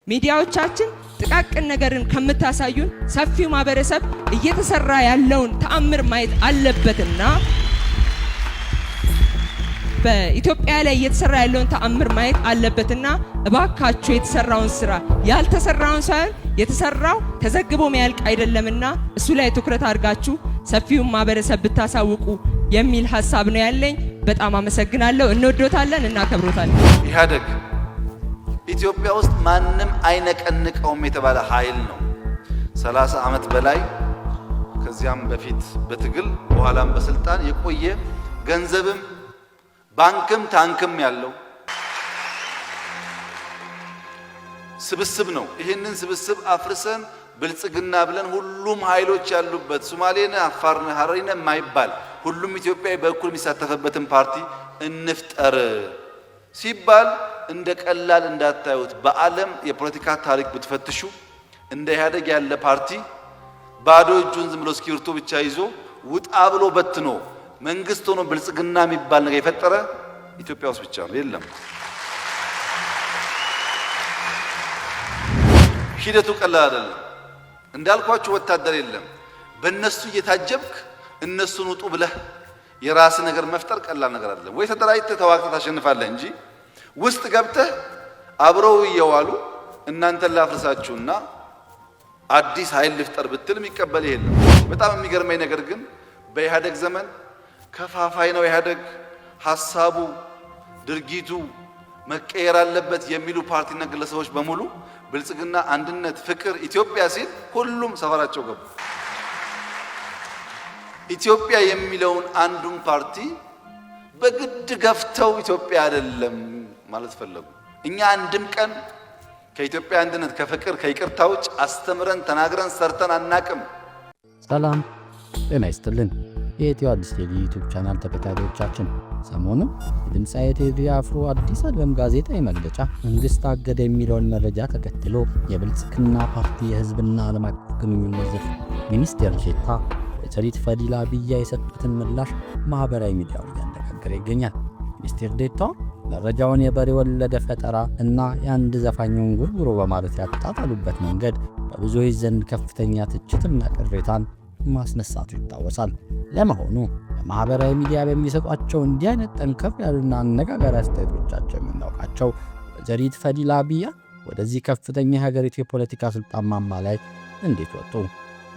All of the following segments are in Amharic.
ሚዲያዎቻችን ጥቃቅን ነገርን ከምታሳዩን ሰፊው ማህበረሰብ እየተሰራ ያለውን ተአምር ማየት አለበትና በኢትዮጵያ ላይ እየተሰራ ያለውን ተአምር ማየት አለበትና እባካችሁ የተሰራውን ስራ ያልተሰራውን ሳይሆን የተሰራው ተዘግቦ የሚያልቅ አይደለምና እሱ ላይ ትኩረት አድርጋችሁ ሰፊው ማህበረሰብ ብታሳውቁ የሚል ሐሳብ ነው ያለኝ። በጣም አመሰግናለሁ። እንወዶታለን፣ እናከብሮታለን። ኢህአዴግ ኢትዮጵያ ውስጥ ማንም አይነቀንቀውም የተባለ ኃይል ነው። 30 ዓመት በላይ ከዚያም በፊት በትግል በኋላም በስልጣን የቆየ ገንዘብም ባንክም ታንክም ያለው ስብስብ ነው። ይህንን ስብስብ አፍርሰን ብልጽግና ብለን ሁሉም ኃይሎች ያሉበት ሶማሌና አፋርና ሀረሪና የማይባል ሁሉም ኢትዮጵያዊ በእኩል የሚሳተፍበትን ፓርቲ እንፍጠር ሲባል እንደ ቀላል እንዳታዩት። በዓለም የፖለቲካ ታሪክ ብትፈትሹ እንደ ኢህአዴግ ያለ ፓርቲ ባዶ እጁን ዝም ብሎ እስክሪብቶ ብቻ ይዞ ውጣ ብሎ በትኖ መንግስት ሆኖ ብልጽግና የሚባል ነገር የፈጠረ ኢትዮጵያ ውስጥ ብቻ ነው። የለም። ሂደቱ ቀላል አይደለም። እንዳልኳችሁ ወታደር የለም። በእነሱ እየታጀብክ እነሱን ውጡ ብለህ የራስ ነገር መፍጠር ቀላል ነገር አይደለም። ወይ ተደራጅተህ ተዋግተህ ታሸንፋለህ እንጂ ውስጥ ገብተህ አብረው እየዋሉ እናንተን ላፍርሳችሁና አዲስ ኃይል ልፍጠር ብትል የሚቀበል የለም። በጣም የሚገርመኝ ነገር ግን በኢህአዴግ ዘመን ከፋፋይ ነው ኢህአዴግ፣ ሐሳቡ ድርጊቱ መቀየር አለበት የሚሉ ፓርቲና ግለሰቦች በሙሉ ብልጽግና፣ አንድነት፣ ፍቅር፣ ኢትዮጵያ ሲል ሁሉም ሰፈራቸው ገቡ። ኢትዮጵያ የሚለውን አንዱን ፓርቲ በግድ ገፍተው ኢትዮጵያ አይደለም ማለት ፈለጉ። እኛ አንድም ቀን ከኢትዮጵያ አንድነት፣ ከፍቅር፣ ከይቅርታ ውጭ አስተምረን ተናግረን ሰርተን አናቅም። ሰላም ጤና ይስጥልን። የኢትዮ አዲስ ቴሌ ዩቲዩብ ቻናል ተከታታዮቻችን፣ ሰሞኑን የድምፃዊ ቴዲ አፍሮ አዲስ አልበም ጋዜጣዊ መግለጫ መንግስት አገደ የሚለውን መረጃ ተከትሎ የብልጽግና ፓርቲ የህዝብና ዓለም አቀፍ ግንኙነት ዘርፍ ሚኒስቴር ዴኤታ ወይዘሪት ፈዲላ ቢያ የሰጡትን ምላሽ ማህበራዊ ሚዲያው እያነጋገረ ይገኛል። ሚኒስቴር ዴኤታው መረጃውን የበሬ ወለደ ፈጠራ እና የአንድ ዘፋኙን ጉርጉሮ በማለት ያጣጣሉበት መንገድ በብዙዎች ዘንድ ከፍተኛ ትችትና ቅሬታን ማስነሳቱ ይታወሳል። ለመሆኑ በማህበራዊ ሚዲያ በሚሰጧቸው እንዲህ አይነት ጠንከር ያሉና አነጋጋሪ አስተያየቶቻቸው የምናውቃቸው ወይዘሪት ፈዲላ ቢያ ወደዚህ ከፍተኛ የሀገሪቱ የፖለቲካ ስልጣን ማማ ላይ እንዴት ወጡ?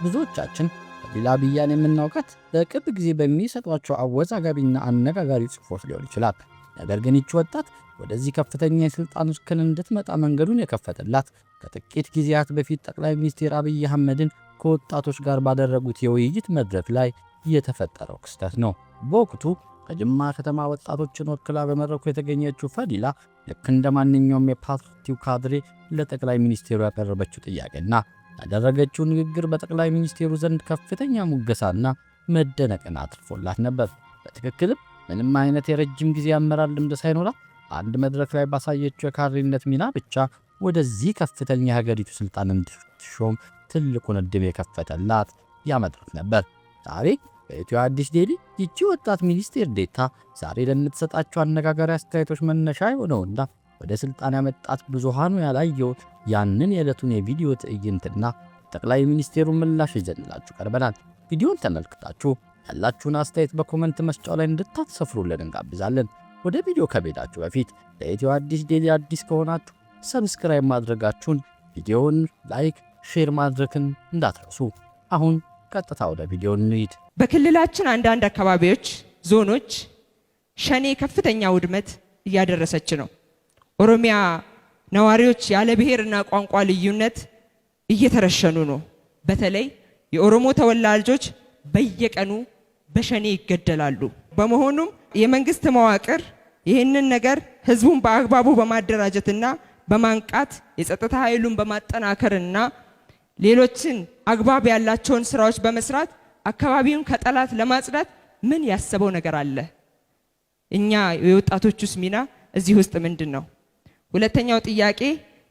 ብዙዎቻችን ፈዲላ ቢያን የምናውቃት በቅርብ ጊዜ በሚሰጧቸው አወዛጋቢና አነጋጋሪ ጽሑፎች ሊሆን ይችላል። ነገር ግን ይህች ወጣት ወደዚህ ከፍተኛ የስልጣን እርከን እንድትመጣ መንገዱን የከፈተላት ከጥቂት ጊዜያት በፊት ጠቅላይ ሚኒስትር አብይ አህመድን ከወጣቶች ጋር ባደረጉት የውይይት መድረክ ላይ የተፈጠረው ክስተት ነው። በወቅቱ ከጅማ ከተማ ወጣቶችን ወክላ በመድረኩ የተገኘችው ፈዲላ ልክ እንደ ማንኛውም የፓርቲው ካድሬ ለጠቅላይ ሚኒስትሩ ያቀረበችው ጥያቄና ያደረገችው ንግግር በጠቅላይ ሚኒስትሩ ዘንድ ከፍተኛ ሙገሳና መደነቅን አትርፎላት ነበር። በትክክልም ምንም አይነት የረጅም ጊዜ አመራር ልምድ ሳይኖራት አንድ መድረክ ላይ ባሳየችው የካድሬነት ሚና ብቻ ወደዚህ ከፍተኛ የሀገሪቱ ስልጣን እንድትሾም ትልቁን ዕድል የከፈተላት ያ መድረክ ነበር። ዛሬ በኢትዮ አዲስ ዴሊ ይቺ ወጣት ሚኒስቴር ዴኤታ ዛሬ ለምትሰጣቸው አነጋጋሪ አስተያየቶች መነሻ የሆነውና ወደ ስልጣን ያመጣት ብዙሃኑ ያላየው ያንን የዕለቱን የቪዲዮ ትዕይንትና ጠቅላይ ሚኒስቴሩን ምላሽ ይዘንላችሁ ቀርበናል። ቪዲዮን ተመልክታችሁ ያላችሁን አስተያየት በኮመንት መስጫው ላይ እንድታሰፍሩልን እንጋብዛለን። ወደ ቪዲዮ ከቤዳችሁ በፊት ለኢትዮ አዲስ ዴሊ አዲስ ከሆናችሁ ሰብስክራይብ ማድረጋችሁን፣ ቪዲዮውን ላይክ፣ ሼር ማድረግን እንዳትረሱ። አሁን ቀጥታ ወደ ቪዲዮ እንሂድ። በክልላችን አንዳንድ አካባቢዎች፣ ዞኖች ሸኔ ከፍተኛ ውድመት እያደረሰች ነው። ኦሮሚያ ነዋሪዎች ያለ ብሔርና ቋንቋ ልዩነት እየተረሸኑ ነው። በተለይ የኦሮሞ ተወላጆች በየቀኑ በሸኔ ይገደላሉ። በመሆኑም የመንግስት መዋቅር ይህንን ነገር ህዝቡን በአግባቡ በማደራጀትና በማንቃት የጸጥታ ኃይሉን በማጠናከርና ሌሎችን አግባብ ያላቸውን ስራዎች በመስራት አካባቢውን ከጠላት ለማጽዳት ምን ያሰበው ነገር አለ? እኛ የወጣቶቹስ ሚና እዚህ ውስጥ ምንድን ነው? ሁለተኛው ጥያቄ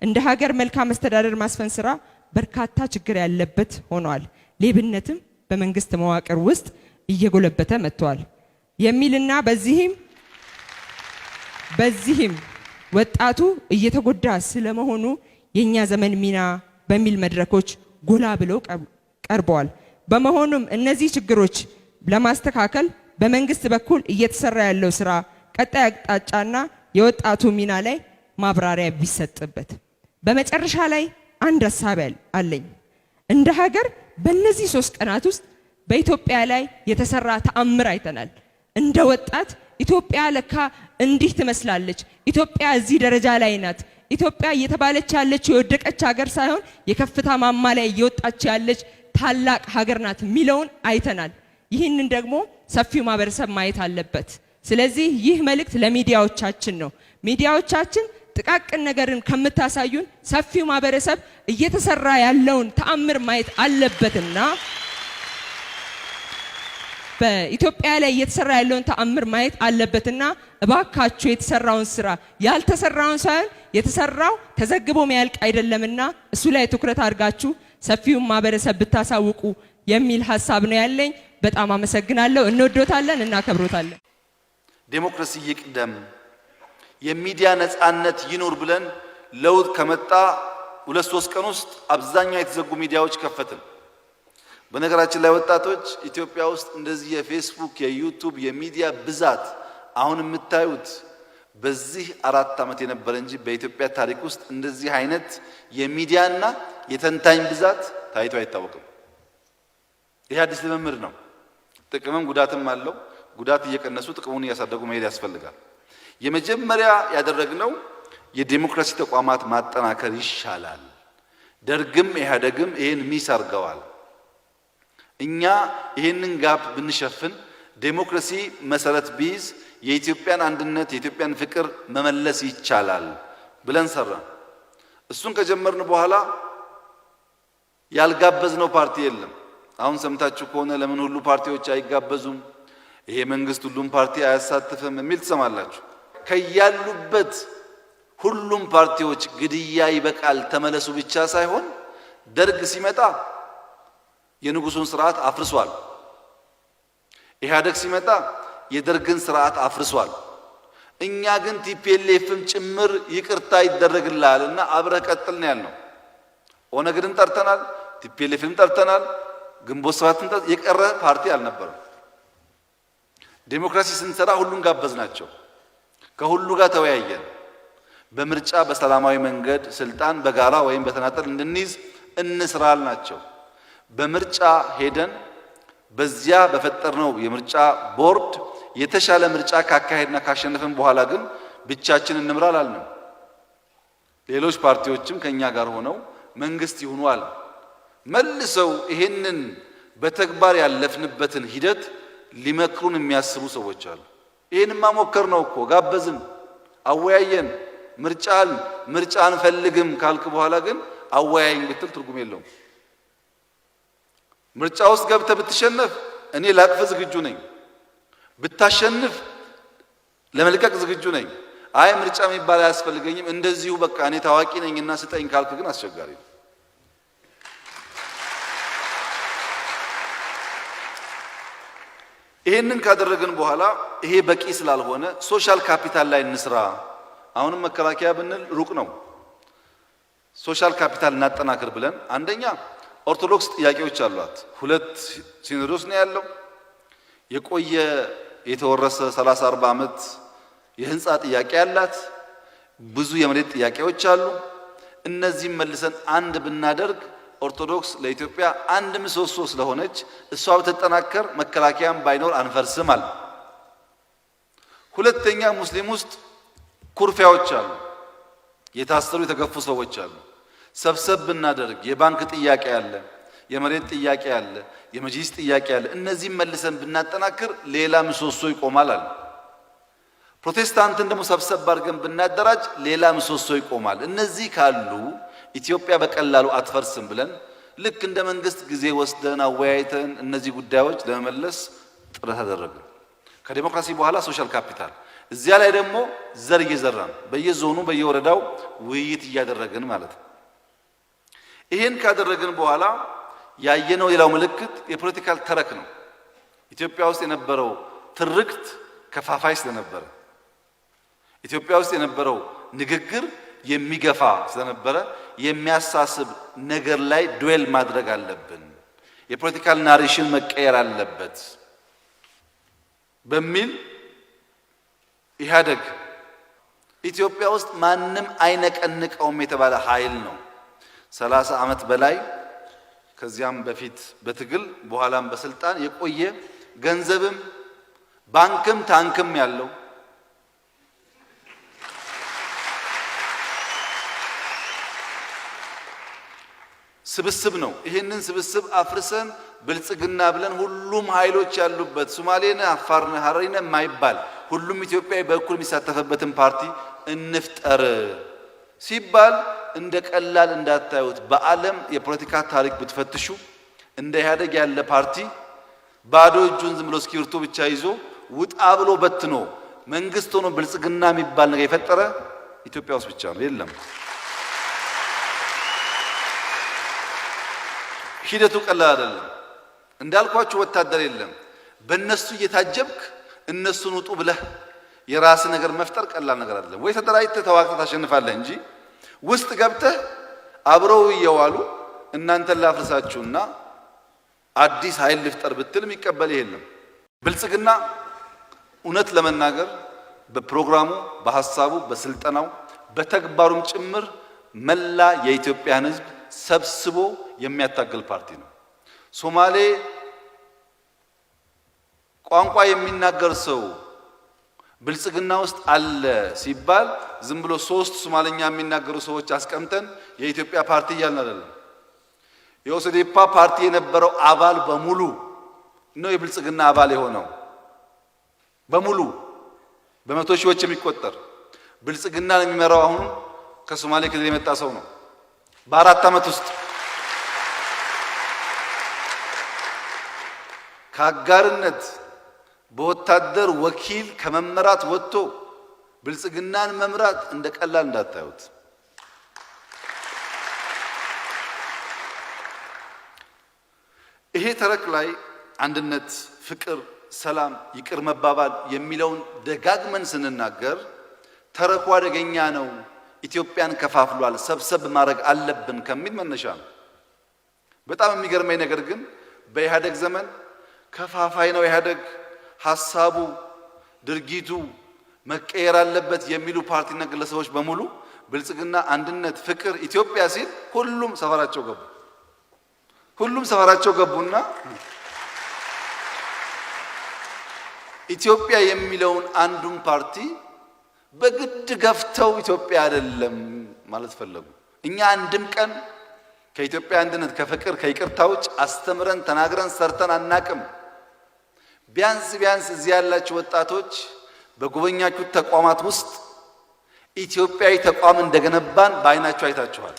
እንደ ሀገር መልካም መስተዳደር ማስፈን ስራ በርካታ ችግር ያለበት ሆኗል። ሌብነትም በመንግስት መዋቅር ውስጥ እየጎለበተ መጥቷል የሚልና በዚህም ወጣቱ እየተጎዳ ስለመሆኑ የኛ ዘመን ሚና በሚል መድረኮች ጎላ ብለው ቀርበዋል። በመሆኑም እነዚህ ችግሮች ለማስተካከል በመንግስት በኩል እየተሰራ ያለው ስራ ቀጣይ አቅጣጫና የወጣቱ ሚና ላይ ማብራሪያ ቢሰጥበት። በመጨረሻ ላይ አንድ ሐሳብ አለኝ። እንደ ሀገር በእነዚህ 3 ቀናት ውስጥ በኢትዮጵያ ላይ የተሰራ ተአምር አይተናል። እንደ ወጣት ኢትዮጵያ ለካ እንዲህ ትመስላለች፣ ኢትዮጵያ እዚህ ደረጃ ላይ ናት፣ ኢትዮጵያ እየተባለች ያለች የወደቀች ሀገር ሳይሆን የከፍታ ማማ ላይ እየወጣች ያለች ታላቅ ሀገር ናት የሚለውን አይተናል። ይህንን ደግሞ ሰፊው ማህበረሰብ ማየት አለበት። ስለዚህ ይህ መልእክት ለሚዲያዎቻችን ነው። ሚዲያዎቻችን ጥቃቅን ነገርን ከምታሳዩን ሰፊው ማህበረሰብ እየተሰራ ያለውን ተአምር ማየት አለበትና በኢትዮጵያ ላይ እየተሰራ ያለውን ተአምር ማየት አለበትና እባካችሁ የተሰራውን ስራ ያልተሰራውን ሳይሆን የተሰራው ተዘግቦ የሚያልቅ አይደለምና እሱ ላይ ትኩረት አድርጋችሁ ሰፊውን ማህበረሰብ ብታሳውቁ የሚል ሐሳብ ነው ያለኝ። በጣም አመሰግናለሁ። እንወዶታለን፣ እናከብሮታለን። ዴሞክራሲ ይቅደም፣ የሚዲያ ነፃነት ይኑር ብለን ለውጥ ከመጣ 2-3 ቀን ውስጥ አብዛኛው የተዘጉ ሚዲያዎች ከፈትን። በነገራችን ላይ ወጣቶች ኢትዮጵያ ውስጥ እንደዚህ የፌስቡክ የዩቲዩብ የሚዲያ ብዛት አሁን የምታዩት በዚህ 4 ዓመት የነበረ እንጂ በኢትዮጵያ ታሪክ ውስጥ እንደዚህ አይነት የሚዲያና የተንታኝ ብዛት ታይቶ አይታወቅም። ይህ አዲስ ልምምድ ነው። ጥቅምም ጉዳትም አለው። ጉዳት እየቀነሱ ጥቅሙን እያሳደጉ መሄድ ያስፈልጋል። የመጀመሪያ ያደረግነው የዲሞክራሲ ተቋማት ማጠናከር ይሻላል። ደርግም ኢህአዴግም ይሄን ሚስ አድርገዋል። እኛ ይሄንን ጋፕ ብንሸፍን ዴሞክራሲ መሰረት ቢይዝ የኢትዮጵያን አንድነት የኢትዮጵያን ፍቅር መመለስ ይቻላል ብለን ሰራን። እሱን ከጀመርን በኋላ ያልጋበዝነው ፓርቲ የለም። አሁን ሰምታችሁ ከሆነ ለምን ሁሉ ፓርቲዎች አይጋበዙም፣ ይሄ መንግስት ሁሉም ፓርቲ አያሳትፍም የሚል ትሰማላችሁ። ከያሉበት ሁሉም ፓርቲዎች ግድያ ይበቃል ተመለሱ ብቻ ሳይሆን ደርግ ሲመጣ የንጉሱን ስርዓት አፍርሷል። ኢህአዴግ ሲመጣ የደርግን ስርዓት አፍርሷል። እኛ ግን ቲፒኤልኤፍም ጭምር ይቅርታ ይደረግልሃልና አብረህ ቀጥል ነው ያልነው። ኦነግን ጠርተናል፣ ቲፒኤልኤፍን ጠርተናል፣ ግንቦት ሰባትን የቀረ ፓርቲ አልነበረም። ዴሞክራሲ ስንሰራ ሁሉን ጋበዝናቸው። ከሁሉ ጋር ተወያየን። በምርጫ በሰላማዊ መንገድ ስልጣን በጋራ ወይም በተናጠል እንድንይዝ እንስራል ናቸው። በምርጫ ሄደን በዚያ በፈጠርነው የምርጫ ቦርድ የተሻለ ምርጫ ካካሄድና ካሸነፈን በኋላ ግን ብቻችን እንምራል አልንም። ሌሎች ፓርቲዎችም ከኛ ጋር ሆነው መንግስት ይሁኑዋል። መልሰው ይሄንን በተግባር ያለፍንበትን ሂደት ሊመክሩን የሚያስቡ ሰዎች አሉ። ይሄንማ ሞከር ነው እኮ ጋበዝን፣ አወያየን፣ ምርጫ አንፈልግም ካልክ በኋላ ግን አወያይን ብትል ትርጉም የለውም። ምርጫ ውስጥ ገብተህ ብትሸነፍ እኔ ላቅፍ ዝግጁ ነኝ፣ ብታሸንፍ ለመልቀቅ ዝግጁ ነኝ። አይ ምርጫ የሚባል አያስፈልገኝም እንደዚሁ በቃ እኔ ታዋቂ ነኝና ስጠኝ ካልክ ግን አስቸጋሪ ነው። ይሄንን ካደረግን በኋላ ይሄ በቂ ስላልሆነ ሶሻል ካፒታል ላይ እንስራ። አሁንም መከላከያ ብንል ሩቅ ነው። ሶሻል ካፒታል እናጠናክር ብለን አንደኛ ኦርቶዶክስ ጥያቄዎች አሏት። 2 ሲኖዶስ ነው ያለው። የቆየ የተወረሰ 30-40 ዓመት የህንፃ ጥያቄ አላት። ብዙ የመሬት ጥያቄዎች አሉ። እነዚህም መልሰን አንድ ብናደርግ ኦርቶዶክስ ለኢትዮጵያ አንድ ምሰሶ ስለሆነች እሷ ብትጠናከር መከላከያም ባይኖር አንፈርስም አለ። ሁለተኛ ሙስሊም ውስጥ ኩርፊያዎች አሉ። የታሰሩ የተገፉ ሰዎች አሉ። ሰብሰብ ብናደርግ የባንክ ጥያቄ አለ፣ የመሬት ጥያቄ አለ፣ የመጅሊስ ጥያቄ አለ። እነዚህም መልሰን ብናጠናክር ሌላ ምሰሶ ይቆማል አለ። ፕሮቴስታንትን ደግሞ ሰብሰብ አድርገን ብናደራጅ ሌላ ምሰሶ ይቆማል። እነዚህ ካሉ ኢትዮጵያ በቀላሉ አትፈርስም ብለን ልክ እንደ መንግስት ጊዜ ወስደን አወያይተን እነዚህ ጉዳዮች ለመመለስ ጥረት አደረግን። ከዲሞክራሲ በኋላ ሶሻል ካፒታል፣ እዚያ ላይ ደግሞ ዘር እየዘራን በየዞኑ በየወረዳው ውይይት እያደረግን ማለት ነው። ይሄን ካደረግን በኋላ ያየነው ሌላው ምልክት የፖለቲካል ተረክ ነው። ኢትዮጵያ ውስጥ የነበረው ትርክት ከፋፋይ ስለነበረ ኢትዮጵያ ውስጥ የነበረው ንግግር የሚገፋ ስለነበረ የሚያሳስብ ነገር ላይ ዱዌል ማድረግ አለብን፣ የፖለቲካል ናሬሽን መቀየር አለበት በሚል ኢህአደግ ኢትዮጵያ ውስጥ ማንም አይነቀንቀውም የተባለ ኃይል ነው። 30 ዓመት በላይ ከዚያም በፊት በትግል በኋላም በስልጣን የቆየ ገንዘብም ባንክም ታንክም ያለው ስብስብ ነው። ይህንን ስብስብ አፍርሰን ብልጽግና ብለን ሁሉም ኃይሎች ያሉበት ሶማሌነ፣ አፋርነ፣ ሀረሪነ የማይባል ሁሉም ኢትዮጵያዊ በእኩል የሚሳተፍበትን ፓርቲ እንፍጠር ሲባል እንደ ቀላል እንዳታዩት። በዓለም የፖለቲካ ታሪክ ብትፈትሹ እንደ ኢህአደግ ያለ ፓርቲ ባዶ እጁን ዝም ብሎ እስክሪብቶ ብቻ ይዞ ውጣ ብሎ በትኖ መንግስት ሆኖ ብልጽግና የሚባል ነገር የፈጠረ ኢትዮጵያ ውስጥ ብቻ ነው። የለም። ሂደቱ ቀላል አይደለም። እንዳልኳችሁ ወታደር የለም። በእነሱ እየታጀብክ እነሱን ውጡ ብለህ የራስ ነገር መፍጠር ቀላል ነገር አይደለም። ወይ ተደራጅተህ ተዋግተህ ታሸንፋለህ እንጂ ውስጥ ገብተህ አብረው እየዋሉ እናንተን ላፍርሳችሁና አዲስ ኃይል ልፍጠር ብትል የሚቀበል የለም። ብልጽግና እውነት ለመናገር በፕሮግራሙ፣ በሐሳቡ፣ በስልጠናው፣ በተግባሩም ጭምር መላ የኢትዮጵያን ሕዝብ ሰብስቦ የሚያታግል ፓርቲ ነው። ሶማሌ ቋንቋ የሚናገር ሰው ብልጽግና ውስጥ አለ ሲባል ዝም ብሎ 3 ሶማሌኛ የሚናገሩ ሰዎች አስቀምጠን የኢትዮጵያ ፓርቲ እያልን አይደለም። የኦሰዴፓ ፓርቲ የነበረው አባል በሙሉ ነው የብልጽግና አባል የሆነው በሙሉ በመቶ ሺዎች የሚቆጠር ብልጽግናን የሚመራው አሁን ከሶማሌ ክልል የመጣ ሰው ነው። በ4 ዓመት ውስጥ ከአጋርነት በወታደር ወኪል ከመመራት ወጥቶ ብልጽግናን መምራት እንደ ቀላል እንዳታዩት። ይሄ ተረክ ላይ አንድነት፣ ፍቅር፣ ሰላም፣ ይቅር መባባል የሚለውን ደጋግመን ስንናገር ተረኩ አደገኛ ነው፣ ኢትዮጵያን ከፋፍሏል፣ ሰብሰብ ማድረግ አለብን ከሚል መነሻ ነው። በጣም የሚገርመኝ ነገር ግን በኢህአደግ ዘመን ከፋፋይ ነው ኢህአደግ፣ ሐሳቡ፣ ድርጊቱ መቀየር አለበት የሚሉ ፓርቲና ግለሰቦች በሙሉ ብልጽግና፣ አንድነት፣ ፍቅር፣ ኢትዮጵያ ሲል ሁሉም ሰፈራቸው ገቡና ኢትዮጵያ የሚለውን አንዱን ፓርቲ በግድ ገፍተው ኢትዮጵያ አይደለም ማለት ፈለጉ። እኛ አንድም ቀን ከኢትዮጵያ አንድነት፣ ከፍቅር፣ ከይቅርታ ውጭ አስተምረን ተናግረን ሰርተን አናቅም። ቢያንስ እዚህ ያላችሁ ወጣቶች በጎበኛችሁ ተቋማት ውስጥ ኢትዮጵያዊ ተቋም እንደገነባን በአይናችሁ አይታችኋል።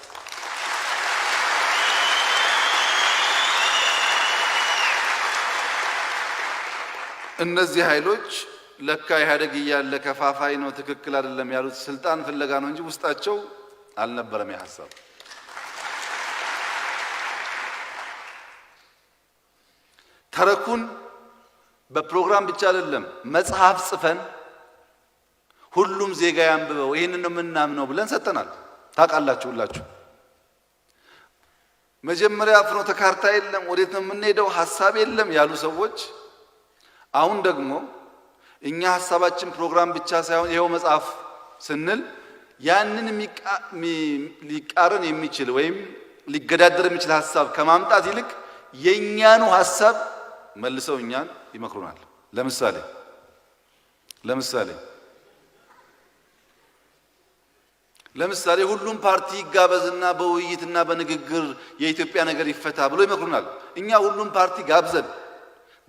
እነዚህ ኃይሎች ለካ ኢህአደግ እያለ ከፋፋይ ነው ትክክል አይደለም ያሉት ስልጣን ፍለጋ ነው እንጂ ውስጣቸው አልነበረም የሐሳብ። ተረኩን በፕሮግራም ብቻ አይደለም መጽሐፍ ጽፈን ሁሉም ዜጋ ያንብበው ይሄንን ነው የምናምነው ብለን ሰጥተናል። ታውቃላችሁ ሁላችሁ። መጀመሪያ ፍኖተ ካርታ የለም፣ ወዴት ነው የምንሄደው ሐሳብ የለም ያሉ ሰዎች አሁን ደግሞ እኛ ሐሳባችን ፕሮግራም ብቻ ሳይሆን ይሄው መጽሐፍ ስንል ያንን ሊቃረን የሚችል ወይም ሊገዳደር የሚችል ሐሳብ ከማምጣት ይልቅ የኛኑ ሐሳብ መልሰው እኛን ይመክሩናል። ለምሳሌ ሁሉም ፓርቲ ይጋበዝና በውይይትና በንግግር የኢትዮጵያ ነገር ይፈታ ብሎ ይመክሩናል። እኛ ሁሉም ፓርቲ ጋብዘን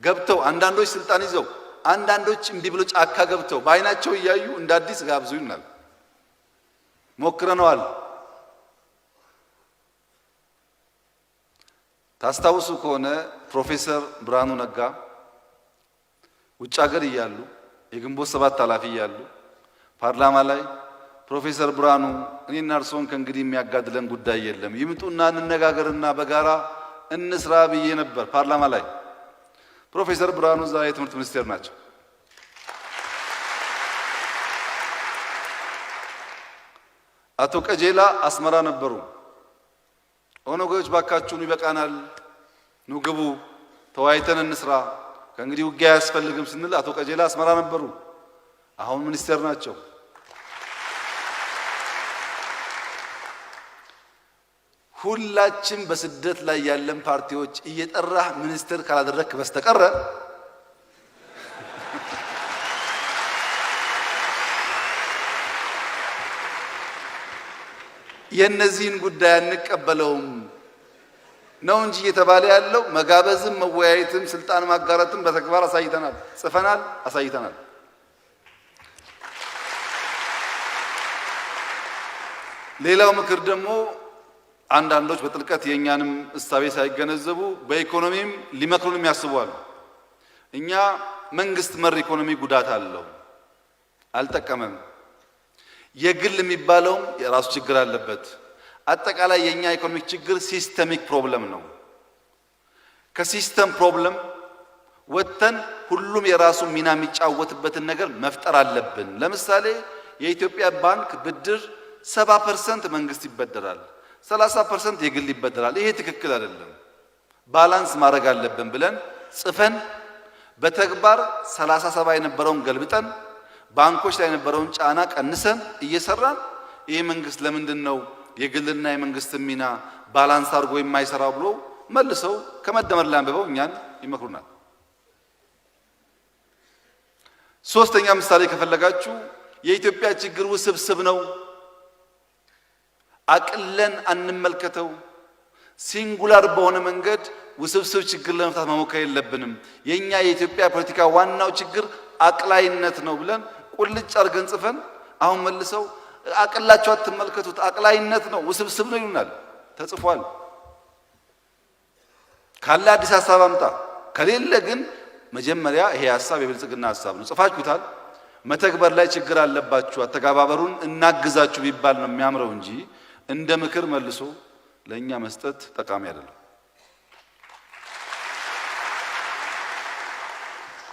ገብተው አንዳንዶች ስልጣን ይዘው አንዳንዶች እንዲህ ብሎ ጫካ ገብተው በአይናቸው እያዩ እንደ አዲስ ጋብዙ ይናል። ሞክረነዋል። ታስታውሱ ከሆነ ፕሮፌሰር ብርሃኑ ነጋ ውጭ ሀገር እያሉ የግንቦት 7 ኃላፊ እያሉ ፓርላማ ላይ ፕሮፌሰር ብርሃኑ እኔና እርሶን ከእንግዲህ የሚያጋድለን ጉዳይ የለም ይምጡና እንነጋገርና በጋራ እንስራ ብዬ ነበር ፓርላማ ላይ። ፕሮፌሰር ብርሃኑ ዛሬ የትምህርት ሚኒስቴር ናቸው። አቶ ቀጀላ አስመራ ነበሩ። ኦነጎች ባካችሁን ይበቃናል፣ ኑ ግቡ፣ ተወያይተን እንስራ፣ ከእንግዲህ ውጊያ አያስፈልግም ስንል አቶ ቀጀላ አስመራ ነበሩ። አሁን ሚኒስቴር ናቸው። ሁላችን በስደት ላይ ያለን ፓርቲዎች እየጠራህ ሚኒስቴር ካላደረክ በስተቀረ የነዚህን ጉዳይ አንቀበለውም ነው እንጂ እየተባለ ያለው መጋበዝም መወያየትም ስልጣን ማጋራትም በተግባር አሳይተናል፣ ጽፈናል፣ አሳይተናል። ሌላው ምክር ደግሞ አንዳንዶች በጥልቀት የኛንም እሳቤ ሳይገነዘቡ በኢኮኖሚም ሊመክሩንም ያስባሉ። እኛ መንግስት መር ኢኮኖሚ ጉዳት አለው፣ አልጠቀመም። የግል የሚባለውም የራሱ ችግር አለበት። አጠቃላይ የኛ ኢኮኖሚክ ችግር ሲስተሚክ ፕሮብለም ነው። ከሲስተም ፕሮብለም ወጥተን ሁሉም የራሱ ሚና የሚጫወትበትን ነገር መፍጠር አለብን። ለምሳሌ የኢትዮጵያ ባንክ ብድር 70% መንግስት ይበደራል፣ 30% የግል ይበደራል። ይሄ ትክክል አይደለም፣ ባላንስ ማድረግ አለብን ብለን ጽፈን በተግባር 37 የነበረውን ገልብጠን ባንኮች ላይ የነበረውን ጫና ቀንሰን እየሰራን ይሄ መንግስት ለምንድነው የግልና የመንግስት ሚና ባላንስ አድርጎ የማይሰራው ብሎ መልሰው ከመደመር ላይ አንብበው እኛን ይመክሩናል። ሶስተኛ ምሳሌ ከፈለጋችሁ የኢትዮጵያ ችግር ውስብስብ ነው፣ አቅለን አንመልከተው። ሲንጉላር በሆነ መንገድ ውስብስብ ችግር ለመፍታት መሞከር የለብንም። የኛ የኢትዮጵያ ፖለቲካ ዋናው ችግር አቅላይነት ነው ብለን ቁልጭ አድርገን ጽፈን አሁን መልሰው አቅላችሁ አትመልከቱት፣ አቅላይነት ነው ውስብስብ ነው ይሉናል። ተጽፏል። ካለ አዲስ ሐሳብ አምጣ፣ ከሌለ ግን መጀመሪያ ይሄ ሐሳብ የብልጽግና ሐሳብ ነው፣ ጽፋችሁታል፣ መተግበር ላይ ችግር አለባችሁ፣ አተጋባበሩን እናግዛችሁ ቢባል ነው የሚያምረው እንጂ እንደ ምክር መልሶ ለኛ መስጠት ጠቃሚ አይደለም።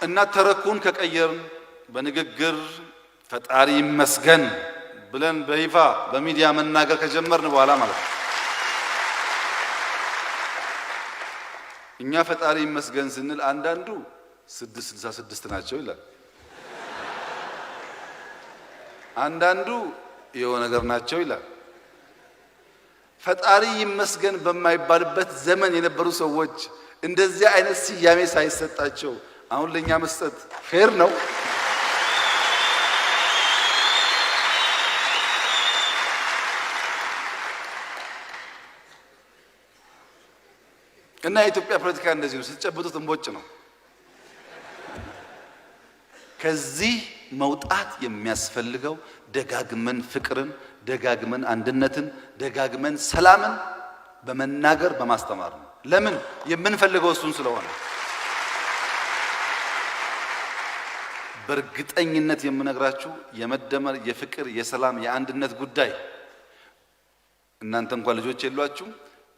እና ተረኩን ከቀየርን በንግግር ፈጣሪ ይመስገን ብለን በይፋ በሚዲያ መናገር ከጀመርን በኋላ ማለት ነው እኛ ፈጣሪ ይመስገን ስንል አንዳንዱ 666 ናቸው ይላል፣ አንዳንዱ የሆነ ነገር ናቸው ይላል። ፈጣሪ ይመስገን በማይባልበት ዘመን የነበሩ ሰዎች እንደዚህ አይነት ስያሜ ሳይሰጣቸው አሁን ለኛ መስጠት ፌር ነው? እና የኢትዮጵያ ፖለቲካ እንደዚህ ነው፣ ስትጨብጡት እንቦጭ ነው። ከዚህ መውጣት የሚያስፈልገው ደጋግመን ፍቅርን፣ ደጋግመን አንድነትን፣ ደጋግመን ሰላምን በመናገር በማስተማር ነው። ለምን? የምንፈልገው እሱን ስለሆነ። በእርግጠኝነት የምነግራችሁ የመደመር የፍቅር የሰላም የአንድነት ጉዳይ እናንተ እንኳን ልጆች የሏችሁ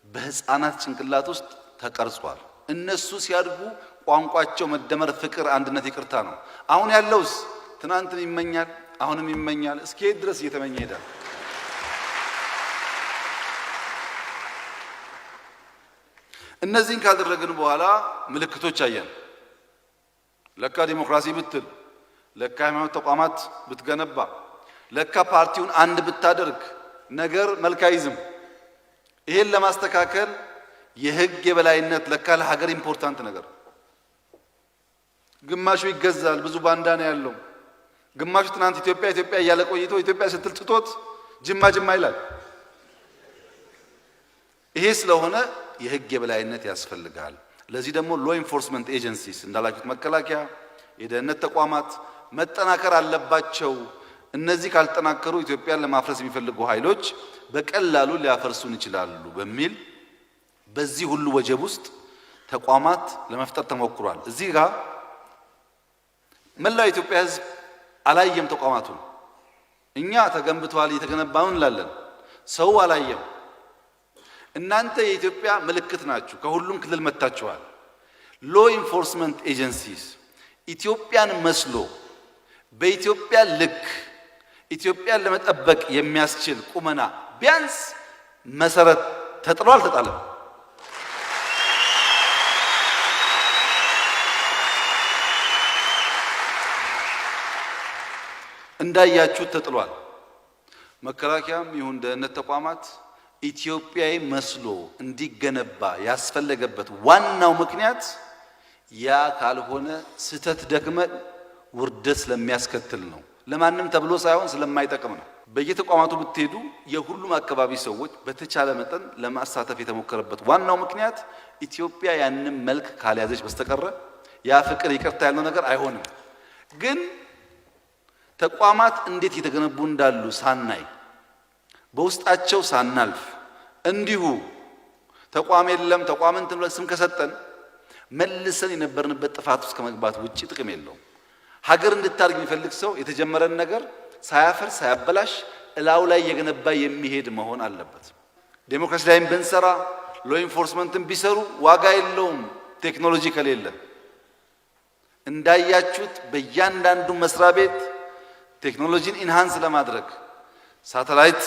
በህፃናት ጭንቅላት ውስጥ ተቀርጿል። እነሱ ሲያድጉ ቋንቋቸው መደመር፣ ፍቅር፣ አንድነት፣ ይቅርታ ነው። አሁን ያለውስ ትናንትን ይመኛል፣ አሁንም ይመኛል፣ እስከ የት ድረስ እየተመኘ ይሄዳል። እነዚህን ካደረግን በኋላ ምልክቶች አየን። ለካ ዲሞክራሲ ብትል፣ ለካ ሃይማኖት ተቋማት ብትገነባ፣ ለካ ፓርቲውን አንድ ብታደርግ ነገር መልክ አይዝም። ይሄን ለማስተካከል የህግ የበላይነት ለካ ለሀገር ኢምፖርታንት ነገር። ግማሹ ይገዛል፣ ብዙ ባንዳ ነው ያለው። ግማሹ ትናንት ኢትዮጵያ ኢትዮጵያ እያለ ቆይቶ ኢትዮጵያ ስትል ትቶት ጅማ ጅማ ይላል። ይሄ ስለሆነ የህግ የበላይነት ያስፈልጋል። ለዚህ ደግሞ ሎ ኢንፎርስመንት ኤጀንሲስ እንዳላችሁት መከላከያ፣ የደህንነት ተቋማት መጠናከር አለባቸው። እነዚህ ካልጠናከሩ ኢትዮጵያን ለማፍረስ የሚፈልጉ ኃይሎች በቀላሉ ሊያፈርሱን ይችላሉ በሚል በዚህ ሁሉ ወጀብ ውስጥ ተቋማት ለመፍጠር ተሞክሯል። እዚህ ጋር መላው የኢትዮጵያ ህዝብ አላየም ተቋማቱን። እኛ ተገንብተዋል እየተገነባው እንላለን፣ ሰው አላየም። እናንተ የኢትዮጵያ ምልክት ናችሁ፣ ከሁሉም ክልል መጥታችኋል። ሎ ኢንፎርስመንት ኤጀንሲስ ኢትዮጵያን መስሎ በኢትዮጵያ ልክ ኢትዮጵያን ለመጠበቅ የሚያስችል ቁመና ቢያንስ መሰረት ተጥሏል ተጣለም። እንዳያችሁት ተጥሏል። መከላከያም ይሁን ደህንነት ተቋማት ኢትዮጵያዊ መስሎ እንዲገነባ ያስፈለገበት ዋናው ምክንያት ያ ካልሆነ ስተት ደክመን ውርደት ስለሚያስከትል ነው። ለማንም ተብሎ ሳይሆን ስለማይጠቅም ነው። በየተቋማቱ ብትሄዱ የሁሉም አካባቢ ሰዎች በተቻለ መጠን ለማሳተፍ የተሞከረበት ዋናው ምክንያት ኢትዮጵያ ያንን መልክ ካልያዘች በስተቀረ ያ ፍቅር ይቅርታ ያለው ነገር አይሆንም። ግን ተቋማት እንዴት እየተገነቡ እንዳሉ ሳናይ በውስጣቸው ሳናልፍ እንዲሁ ተቋም የለም ተቋም እንትን ብለን ስም ከሰጠን መልሰን የነበርንበት ጥፋት ውስጥ ከመግባት ውጪ ጥቅም የለውም። ሀገር እንድታድግ የሚፈልግ ሰው የተጀመረን ነገር ሳያፈርስ ሳያበላሽ እላው ላይ የገነባ የሚሄድ መሆን አለበት። ዴሞክራሲ ላይም ብንሰራ ሎ ኢንፎርስመንትን ቢሰሩ ዋጋ የለውም ቴክኖሎጂ ከሌለ። እንዳያችሁት በእያንዳንዱ መስሪያ ቤት ቴክኖሎጂን ኢንሃንስ ለማድረግ ሳተላይት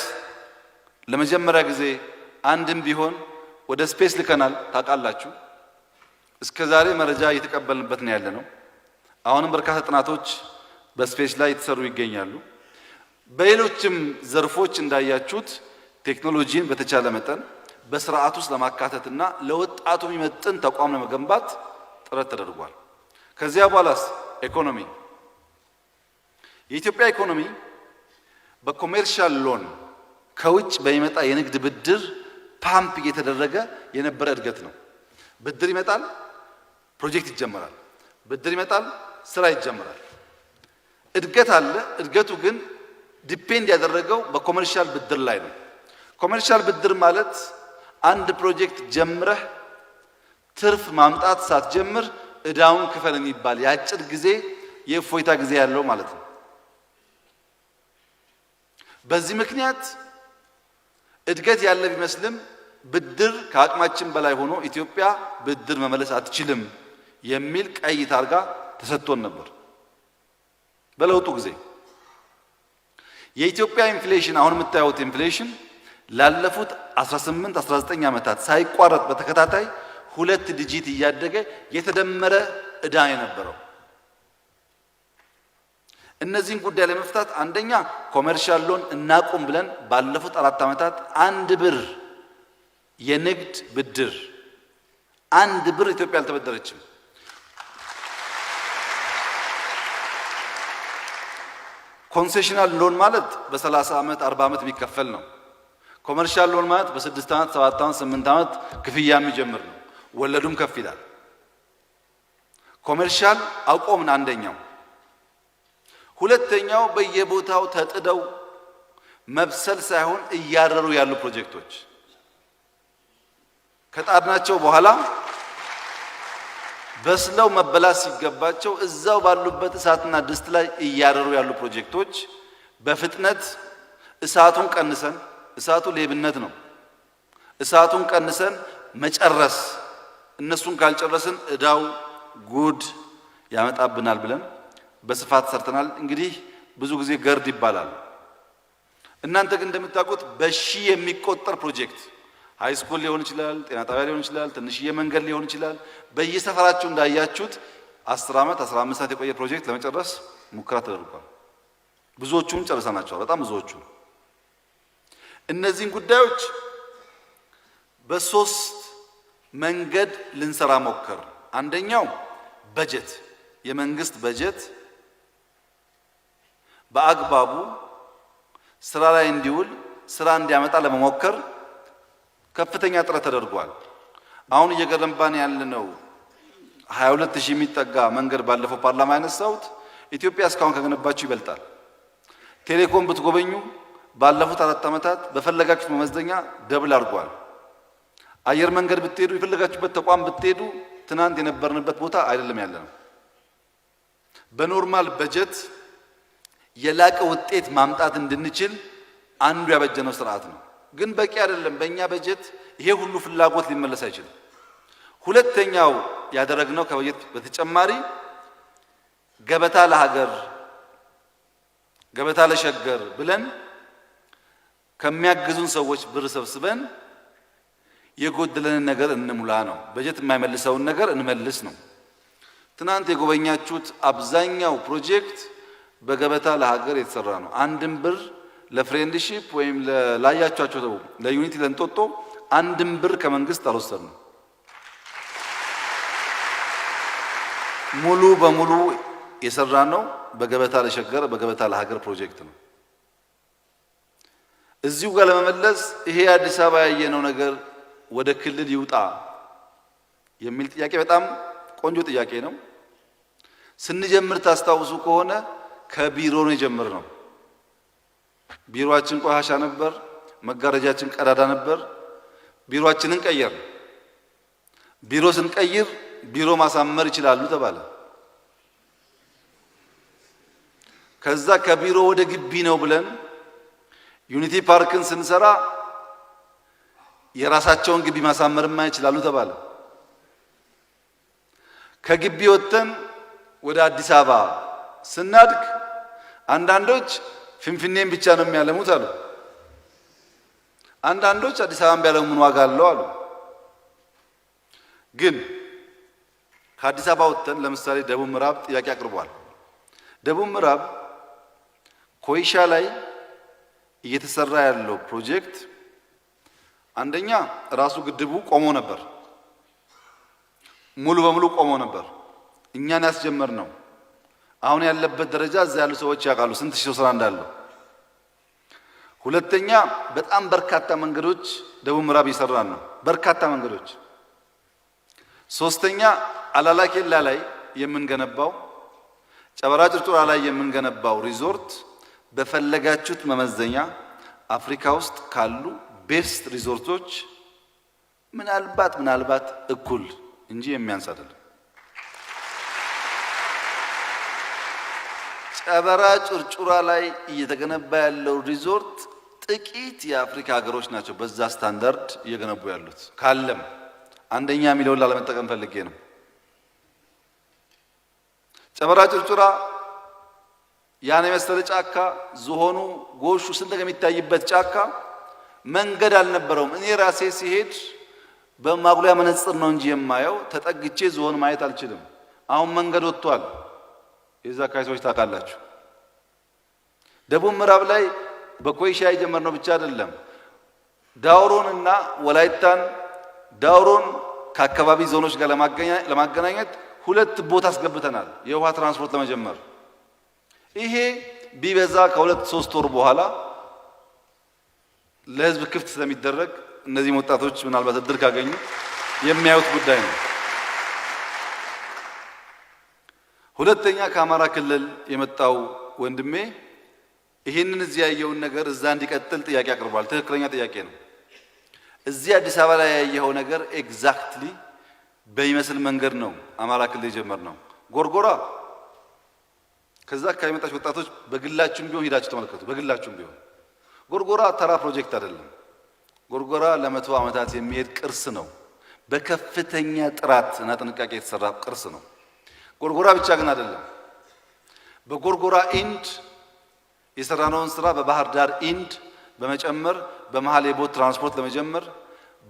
ለመጀመሪያ ጊዜ አንድም ቢሆን ወደ ስፔስ ልከናል። ታውቃላችሁ። እስከዛሬ መረጃ እየተቀበልንበት ነው ያለነው። አሁንም በርካታ ጥናቶች በስፔስ ላይ የተሰሩ ይገኛሉ። በሌሎችም ዘርፎች እንዳያችሁት ቴክኖሎጂን በተቻለ መጠን በስርዓት ውስጥ ለማካተትና ለወጣቱ የሚመጥን ተቋም ለመገንባት ጥረት ተደርጓል። ከዚያ በኋላስ ኢኮኖሚ የኢትዮጵያ ኢኮኖሚ በኮሜርሻል ሎን ከውጭ በሚመጣ የንግድ ብድር ፓምፕ እየተደረገ የነበረ እድገት ነው። ብድር ይመጣል፣ ፕሮጀክት ይጀመራል። ብድር ይመጣል፣ ስራ ይጀመራል። እድገት አለ። እድገቱ ግን ዲፔንድ ያደረገው በኮሜርሻል ብድር ላይ ነው። ኮሜርሻል ብድር ማለት አንድ ፕሮጀክት ጀምረህ ትርፍ ማምጣት ሳትጀምር እዳውን ክፈል የሚባል የአጭር ጊዜ የእፎይታ ጊዜ ያለው ማለት ነው። በዚህ ምክንያት እድገት ያለ ቢመስልም ብድር ከአቅማችን በላይ ሆኖ ኢትዮጵያ ብድር መመለስ አትችልም የሚል ቀይ ታርጋ ተሰጥቶን ነበር። በለውጡ ጊዜ የኢትዮጵያ ኢንፍሌሽን አሁን የምታዩት ኢንፍሌሽን ላለፉት 18 19 ዓመታት ሳይቋረጥ በተከታታይ 2 ዲጂት እያደገ የተደመረ እዳ የነበረው። እነዚህን ጉዳይ ለመፍታት አንደኛ ኮሜርሻል ሎን እናቁም ብለን ባለፉት 4 ዓመታት 1 ብር የንግድ ብድር 1 ብር ኢትዮጵያ አልተበደረችም። ኮንሴሽናል ሎን ማለት በ30 ዓመት 40 ዓመት የሚከፈል ነው። ኮሜርሻል ሎን ማለት በ6 ዓመት 7 ዓመት 8 ዓመት ክፍያ የሚጀምር ነው። ወለዱም ከፍ ይላል። ኮሜርሻል አቆምን አንደኛው። ሁለተኛው በየቦታው ተጥደው መብሰል ሳይሆን እያረሩ ያሉ ፕሮጀክቶች ከጣድናቸው በኋላ በስለው መበላት ሲገባቸው እዛው ባሉበት እሳትና ድስት ላይ እያረሩ ያሉ ፕሮጀክቶች በፍጥነት እሳቱን ቀንሰን፣ እሳቱ ሌብነት ነው፣ እሳቱን ቀንሰን መጨረስ፣ እነሱን ካልጨረስን እዳው ጉድ ያመጣብናል ብለን በስፋት ሰርተናል። እንግዲህ ብዙ ጊዜ ገርድ ይባላል። እናንተ ግን እንደምታውቁት በሺ የሚቆጠር ፕሮጀክት ሃይስኩል ሊሆን ይችላል፣ ጤና ጣቢያ ሊሆን ይችላል፣ ትንሽዬ መንገድ ሊሆን ይችላል። በየሰፈራችሁ እንዳያችሁት 10 ዓመት 15 ዓመት የቆየ ፕሮጀክት ለመጨረስ ሙከራ ተደርጓል። ብዙዎቹን ጨርሰናቸዋል። በጣም ብዙዎቹ። እነዚህን ጉዳዮች በሶስት መንገድ ልንሰራ ሞከር። አንደኛው በጀት፣ የመንግስት በጀት በአግባቡ ስራ ላይ እንዲውል ስራ እንዲያመጣ ለመሞከር ከፍተኛ ጥረት ተደርጓል። አሁን እየገነባን ያለነው 22000 የሚጠጋ መንገድ ባለፈው ፓርላማ ያነሳሁት ኢትዮጵያ እስካሁን ከገነባችሁ ይበልጣል። ቴሌኮም ብትጎበኙ ባለፉት 4 ዓመታት በፈለጋችሁት መመዘኛ ደብል አድርጓል። አየር መንገድ ብትሄዱ፣ የፈለጋችሁበት ተቋም ብትሄዱ ትናንት የነበርንበት ቦታ አይደለም ያለነው። በኖርማል በጀት የላቀ ውጤት ማምጣት እንድንችል አንዱ ያበጀነው ስርዓት ነው። ግን በቂ አይደለም። በእኛ በጀት ይሄ ሁሉ ፍላጎት ሊመለስ አይችልም። ሁለተኛው ያደረግነው ከበጀት በተጨማሪ ገበታ ለሀገር ገበታ ለሸገር ብለን ከሚያግዙን ሰዎች ብር ሰብስበን የጎደለንን ነገር እንሙላ ነው። በጀት የማይመልሰውን ነገር እንመልስ ነው። ትናንት የጎበኛችሁት አብዛኛው ፕሮጀክት በገበታ ለሀገር የተሰራ ነው። አንድም ብር ለፍሬንድሺፕ ወይም ላያቻቸው ለዩኒቲ ለንጦጦ አንድም ብር ከመንግስት አልወሰድንም። ሙሉ በሙሉ የሰራ ነው በገበታ ለሸገር በገበታ ለሀገር ፕሮጀክት ነው። እዚሁ ጋር ለመመለስ ይሄ አዲስ አበባ ያየነው ነገር ወደ ክልል ይውጣ የሚል ጥያቄ በጣም ቆንጆ ጥያቄ ነው። ስንጀምር ታስታውሱ ከሆነ ከቢሮ ነው የጀመርነው። ቢሮአችን ቆሻሻ ነበር፣ መጋረጃችን ቀዳዳ ነበር። ቢሮአችንን ቀየር። ቢሮ ስንቀይር ቢሮ ማሳመር ይችላሉ ተባለ። ከዛ ከቢሮ ወደ ግቢ ነው ብለን ዩኒቲ ፓርክን ስንሰራ የራሳቸውን ግቢ ማሳመርማ ይችላሉ ተባለ። ከግቢ ወጥተን ወደ አዲስ አበባ ስናድግ አንዳንዶች ፍንፍኔን ብቻ ነው የሚያለሙት አሉ። አንዳንዶች አዲስ አበባን ቢያለሙ ምን ዋጋ አለው አሉ። ግን ከአዲስ አበባ ወጥተን ለምሳሌ ደቡብ ምዕራብ ጥያቄ አቅርቧል። ደቡብ ምዕራብ ኮይሻ ላይ እየተሰራ ያለው ፕሮጀክት አንደኛ ራሱ ግድቡ ቆሞ ነበር፣ ሙሉ በሙሉ ቆሞ ነበር። እኛን ያስጀመር ነው። አሁን ያለበት ደረጃ እዛ ያሉ ሰዎች ያውቃሉ ስንት ሺህ ስራ እንዳለው። ሁለተኛ በጣም በርካታ መንገዶች ደቡብ ምዕራብ እየሰራን ነው፣ በርካታ መንገዶች። ሶስተኛ አላላ ኬላ ላይ የምንገነባው ጨበራ ጭርጩራ ላይ የምንገነባው ሪዞርት በፈለጋችሁት መመዘኛ አፍሪካ ውስጥ ካሉ ቤስት ሪዞርቶች ምናልባት እኩል እንጂ የሚያንስ አይደለም። ጨበራ ጭርጩራ ላይ እየተገነባ ያለው ሪዞርት ጥቂት የአፍሪካ ሀገሮች ናቸው በዛ ስታንዳርድ እየገነቡ ያሉት። ካለም አንደኛ የሚለውን ላለመጠቀም ፈልጌ ነው። ጨበራ ጭርጩራ ያን የመሰለ ጫካ ዝሆኑ ጎሹ ስንት የሚታይበት ጫካ መንገድ አልነበረውም። እኔ ራሴ ሲሄድ በማጉሊያ መነጽር ነው እንጂ የማየው ተጠግቼ ዝሆን ማየት አልችልም። አሁን መንገድ ወጥቷል። የዛ አካባቢ ሰዎች ታውቃላችሁ። ደቡብ ምዕራብ ላይ በኮይሻ የጀመርነው ብቻ አይደለም። ዳውሮንና ወላይታን ዳውሮን ከአካባቢ ዞኖች ጋር ለማገናኘት ሁለት ቦታ አስገብተናል የውሃ ትራንስፖርት ለመጀመር። ይሄ ቢበዛ ከ2-3 ወር በኋላ ለህዝብ ክፍት ስለሚደረግ እነዚህ ወጣቶች ምናልባት እድል ካገኙ የሚያዩት ጉዳይ ነው። ሁለተኛ ከአማራ ክልል የመጣው ወንድሜ ይሄንን እዚህ ያየውን ነገር እዛ እንዲቀጥል ጥያቄ አቅርቧል። ትክክለኛ ጥያቄ ነው። እዚህ አዲስ አበባ ላይ ያየው ነገር ኤግዛክትሊ በሚመስል መንገድ ነው አማራ ክልል የጀመርነው። ጎርጎራ ከዛ አካባቢ የመጣችሁ ወጣቶች በግላችሁም ቢሆን ሄዳችሁ ተመልከቱ። በግላችሁም ቢሆን ጎርጎራ ተራ ፕሮጀክት አይደለም። ጎርጎራ ለ100 ዓመታት የሚሄድ ቅርስ ነው። በከፍተኛ ጥራት እና ጥንቃቄ የተሰራ ቅርስ ነው። ጎርጎራ ብቻ ግን አይደለም። በጎርጎራ ኢንድ የሰራነውን ስራ በባህር ዳር ኢንድ በመጨመር በመሃል የቦት ትራንስፖርት ለመጀመር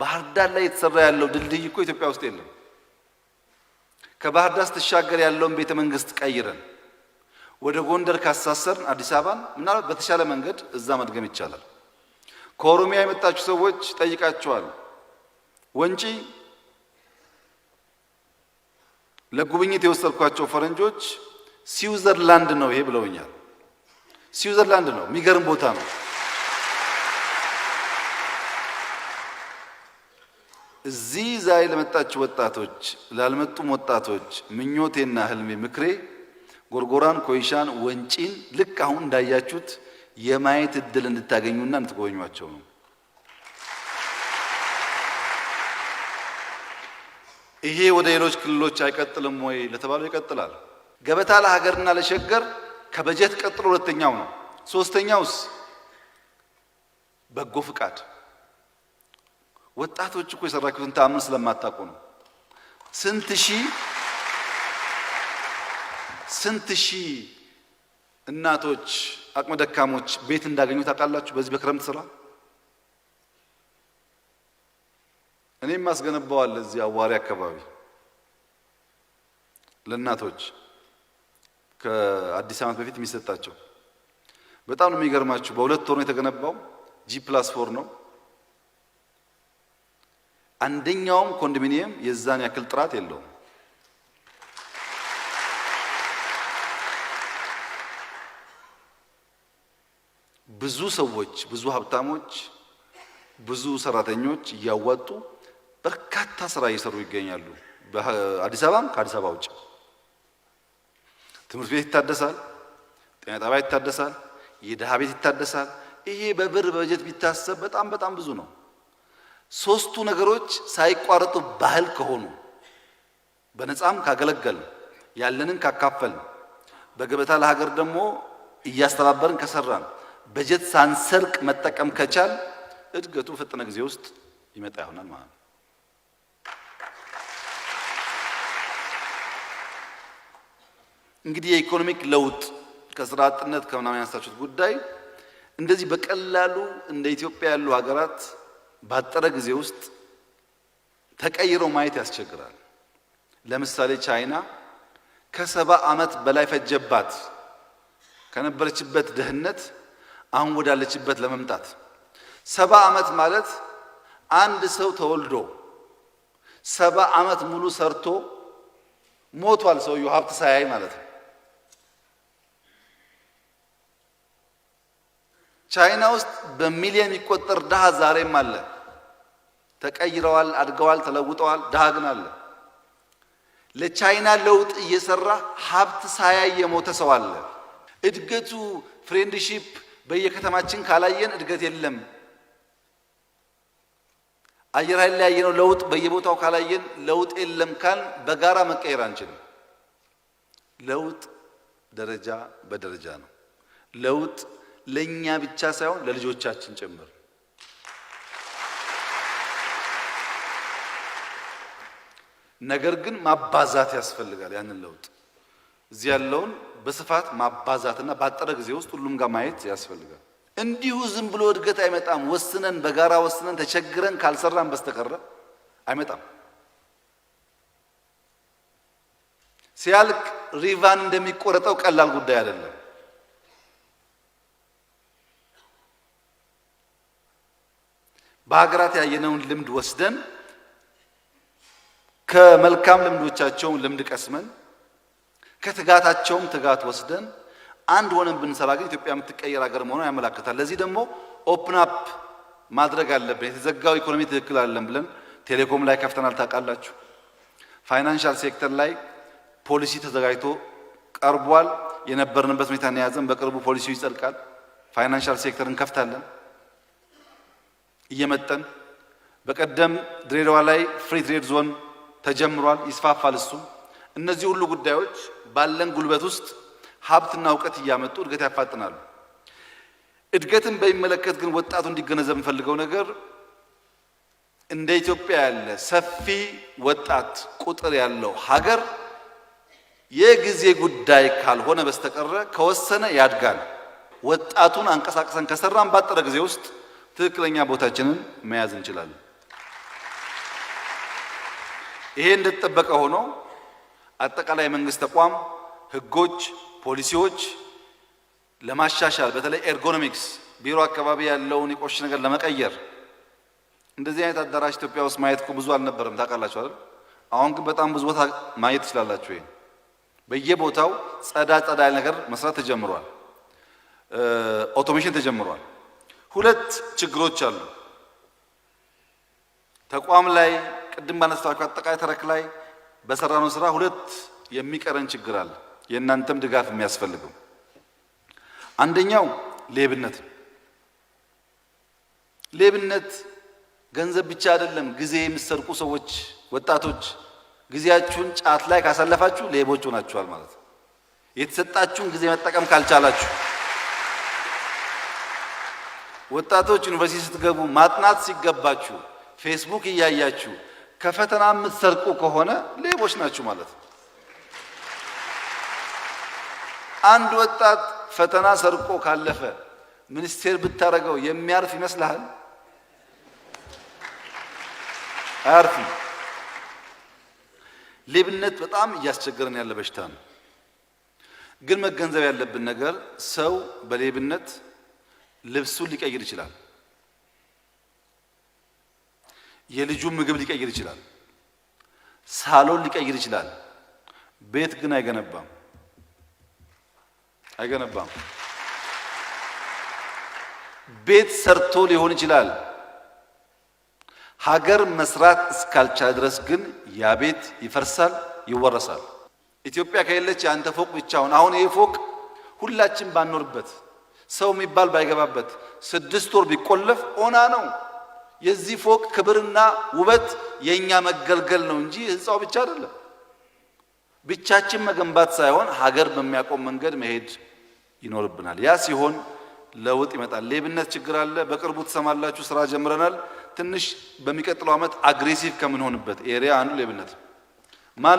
ባህር ዳር ላይ የተሰራ ያለው ድልድይ እኮ ኢትዮጵያ ውስጥ የለም። ከባህር ዳር ስትሻገር ያለውን ቤተ መንግስት ቀይረን ወደ ጎንደር ካሳሰርን አዲስ አበባን ምናልባት በተሻለ መንገድ እዛ መድገም ይቻላል። ከኦሮሚያ የመጣችሁ ሰዎች ጠይቃቸዋል። ወንጪ ለጉብኝት የወሰድኳቸው ፈረንጆች ስዊዘርላንድ ነው ይሄ ብለውኛል። ስዊዘርላንድ ነው፣ የሚገርም ቦታ ነው። እዚህ ዛሬ ለመጣችሁ ወጣቶች፣ ላልመጡም ወጣቶች ምኞቴና ህልሜ ምክሬ ጎርጎራን፣ ኮይሻን፣ ወንጪን ልክ አሁን እንዳያችሁት የማየት እድል እንድታገኙና እንድትጎበኟቸው ነው። ይሄ ወደ ሌሎች ክልሎች አይቀጥልም ወይ ለተባለው ይቀጥላል። ገበታ ለሀገርና ለሸገር ከበጀት ቀጥሎ ሁለተኛው ነው። ሶስተኛውስ በጎ ፍቃድ። ወጣቶች እኮ የሰራችሁትን ተአምር ስለማታውቁ ነው። ስንት ሺህ እናቶች አቅመ ደካሞች ቤት እንዳገኙ ታውቃላችሁ? በዚህ በክረምት ስራ እኔም ማስገነባዋል እዚህ አዋሪ አካባቢ ለእናቶች ከአዲስ ዓመት በፊት የሚሰጣቸው በጣም ነው የሚገርማችሁ። በሁለት ወር ነው የተገነባው። G+4 ነው። አንደኛውም ኮንዶሚኒየም የዛን ያክል ጥራት የለውም። ብዙ ሰዎች፣ ብዙ ሀብታሞች፣ ብዙ ሰራተኞች እያዋጡ በርካታ ስራ እየሰሩ ይገኛሉ። በአዲስ አበባም ከአዲስ አበባ ውጭ ትምህርት ቤት ይታደሳል፣ ጤና ጣቢያ ይታደሳል፣ የድሃ ቤት ይታደሳል። ይሄ በብር በጀት ቢታሰብ በጣም ብዙ ነው። ሶስቱ ነገሮች ሳይቋረጡ ባህል ከሆኑ በነፃም ካገለገል ያለንን ካካፈል በገበታ ለሀገር ደግሞ እያስተባበርን ከሰራን በጀት ሳንሰርቅ መጠቀም ከቻል እድገቱ ፈጠነ ጊዜ ውስጥ ይመጣ ይሆናል ማለት ነው። እንግዲህ የኢኮኖሚክ ለውጥ ከስራ አጥነት ከምናምን ያነሳችሁት ጉዳይ እንደዚህ በቀላሉ እንደ ኢትዮጵያ ያሉ ሀገራት ባጠረ ጊዜ ውስጥ ተቀይረው ማየት ያስቸግራል። ለምሳሌ ቻይና ከ70 ዓመት በላይ ፈጀባት ከነበረችበት ድህነት አሁን ወዳለችበት ለመምጣት። 70 ዓመት ማለት አንድ ሰው ተወልዶ 70 ዓመት ሙሉ ሰርቶ ሞቷል ሰውየው ሀብት ሳያይ ማለት ነው። ቻይና ውስጥ በሚሊዮን የሚቆጠር ድሃ ዛሬም አለ። ተቀይረዋል፣ አድገዋል፣ ተለውጠዋል። ድሃ ግን አለ። ለቻይና ለውጥ እየሰራ ሀብት ሳያይ የሞተ ሰው አለ። እድገቱ ፍሬንድሺፕ በየከተማችን ካላየን እድገት የለም። አየር ኃይል ላይ ያየነው ለውጥ በየቦታው ካላየን ለውጥ የለም ካል በጋራ መቀየር አንችልም። ለውጥ ደረጃ በደረጃ ነው። ለውጥ ለኛ ብቻ ሳይሆን ለልጆቻችን ጭምር። ነገር ግን ማባዛት ያስፈልጋል። ያንን ለውጥ እዚህ ያለውን በስፋት ማባዛትና ባጠረ ጊዜ ውስጥ ሁሉም ጋር ማየት ያስፈልጋል። እንዲሁ ዝም ብሎ እድገት አይመጣም። ወስነን በጋራ ወስነን ተቸግረን ካልሰራን በስተቀር አይመጣም። ሲያልቅ ሪቫን እንደሚቆረጠው ቀላል ጉዳይ አይደለም። በሀገራት ያየነውን ልምድ ወስደን ከመልካም ልምዶቻቸውን ልምድ ቀስመን ከትጋታቸውም ትጋት ወስደን አንድ ሆነን ብንሰራ ግን ኢትዮጵያ የምትቀየር ሀገር መሆኗን ያመለክታል። ለዚህ ደግሞ ኦፕን አፕ ማድረግ አለብን። የተዘጋው ኢኮኖሚ ትክክል አይደለም ብለን ቴሌኮም ላይ ከፍተናል ታውቃላችሁ። ፋይናንሻል ሴክተር ላይ ፖሊሲ ተዘጋጅቶ ቀርቧል። የነበርንበት ሁኔታ ነው ያዘን። በቅርቡ ፖሊሲው ይጸድቃል። ፋይናንሻል ሴክተር እንከፍታለን እየመጠን። በቀደም ድሬዳዋ ላይ ፍሪ ትሬድ ዞን ተጀምሯል፣ ይስፋፋል እሱ። እነዚህ ሁሉ ጉዳዮች ባለን ጉልበት ውስጥ ሀብትና እውቀት እያመጡ እድገት ያፋጥናሉ። እድገትን በሚመለከት ግን ወጣቱ እንዲገነዘብ የምፈልገው ነገር እንደ ኢትዮጵያ ያለ ሰፊ ወጣት ቁጥር ያለው ሀገር የጊዜ ጉዳይ ካልሆነ በስተቀር ከወሰነ ያድጋል። ወጣቱን አንቀሳቅሰን ከሰራን ባጠረ ጊዜ ውስጥ ትክክለኛ ቦታችንን መያዝ እንችላለን። ይሄ እንደተጠበቀ ሆኖ አጠቃላይ መንግስት ተቋም ህጎች፣ ፖሊሲዎች ለማሻሻል በተለይ ኤርጎኖሚክስ ቢሮ አካባቢ ያለውን የቆሽ ነገር ለመቀየር እንደዚህ አይነት አዳራሽ ኢትዮጵያ ውስጥ ማየት ብዙ አልነበረም ታውቃላችሁ አይደል? አሁን ግን በጣም ብዙ ቦታ ማየት ትችላላችሁ። ይሄ በየቦታው ጸዳ ያለ ነገር መስራት ተጀምሯል። ኦቶሜሽን ተጀምሯል። ሁለት ችግሮች አሉ። ተቋም ላይ ቅድም ባነሳኋቸው አጠቃላይ ተረክ ላይ በሰራነው ስራ ሁለት የሚቀረን ችግር አለ። የእናንተም ድጋፍ የሚያስፈልገው አንደኛው ሌብነት። ሌብነት ገንዘብ ብቻ አይደለም። ጊዜ የምትሰርቁ ሰዎች፣ ወጣቶች ጊዜያችሁን ጫት ላይ ካሳለፋችሁ ሌቦች ሆናችኋል ማለት ነው። የተሰጣችሁን ጊዜ መጠቀም ካልቻላችሁ፣ ወጣቶች ዩኒቨርሲቲ ስትገቡ ማጥናት ሲገባችሁ ፌስቡክ እያያችሁ ከፈተና የምትሰርቁ ከሆነ ሌቦች ናችሁ ማለት ነው። አንድ ወጣት ፈተና ሰርቆ ካለፈ ሚኒስቴር ብታረገው የሚያርፍ ይመስልሃል? አያርፍም። ሌብነት በጣም እያስቸገረን ያለ በሽታ ነው። ግን መገንዘብ ያለብን ነገር ሰው በሌብነት ልብሱን ሊቀይር ይችላል፣ የልጁን ምግብ ሊቀይር ይችላል፣ ሳሎን ሊቀይር ይችላል። ቤት ግን አይገነባም። ቤት ሰርቶ ሊሆን ይችላል። ሀገር መስራት እስካልቻለ ድረስ ግን ያ ቤት ይፈርሳል፣ ይወረሳል። ኢትዮጵያ ከሌለች አንተ ፎቅ ብቻውን አሁን ይሄ ፎቅ ሁላችን ባንኖርበት ሰው የሚባል ባይገባበት 6 ወር ቢቆለፍ ኦና ነው። የዚህ ፎቅ ክብርና ውበት የኛ መገልገል ነው እንጂ ህንጻው ብቻ አይደለም። ብቻችን መገንባት ሳይሆን ሀገር በሚያቆም መንገድ መሄድ ይኖርብናል። ያ ሲሆን ለውጥ ይመጣል። ሌብነት ችግር አለ። በቅርቡ ተሰማላችሁ፣ ስራ ጀምረናል። ትንሽ በሚቀጥለው ዓመት አግሬሲቭ ከምንሆንበት ኤሪያ አንዱ ሌብነት ማን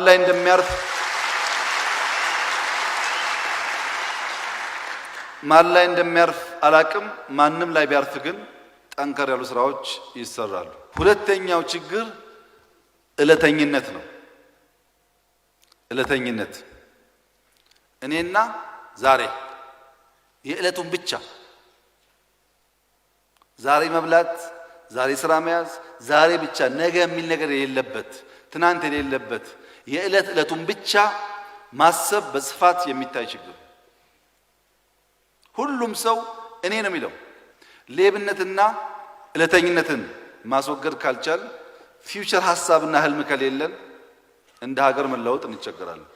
ላይ እንደሚያርፍ አላቅም። ማንም ላይ ቢያርፍ ግን ጠንከር ያሉ ስራዎች ይሰራሉ። ሁለተኛው ችግር እለተኝነት ነው። እለተኝነት እኔና ዛሬ የእለቱን ብቻ ዛሬ መብላት፣ ዛሬ ስራ መያዝ፣ ዛሬ ብቻ ነገ የሚል ነገር የሌለበት ትናንት የሌለበት የእለቱን ብቻ ማሰብ በስፋት የሚታይ ችግር። ሁሉም ሰው እኔ ነው የሚለው። ሌብነትና እለተኝነትን ማስወገድ ካልቻል ፊውቸር ሐሳብና ህልም ከሌለን እንደ ሀገር መለወጥ እንቸገራለን።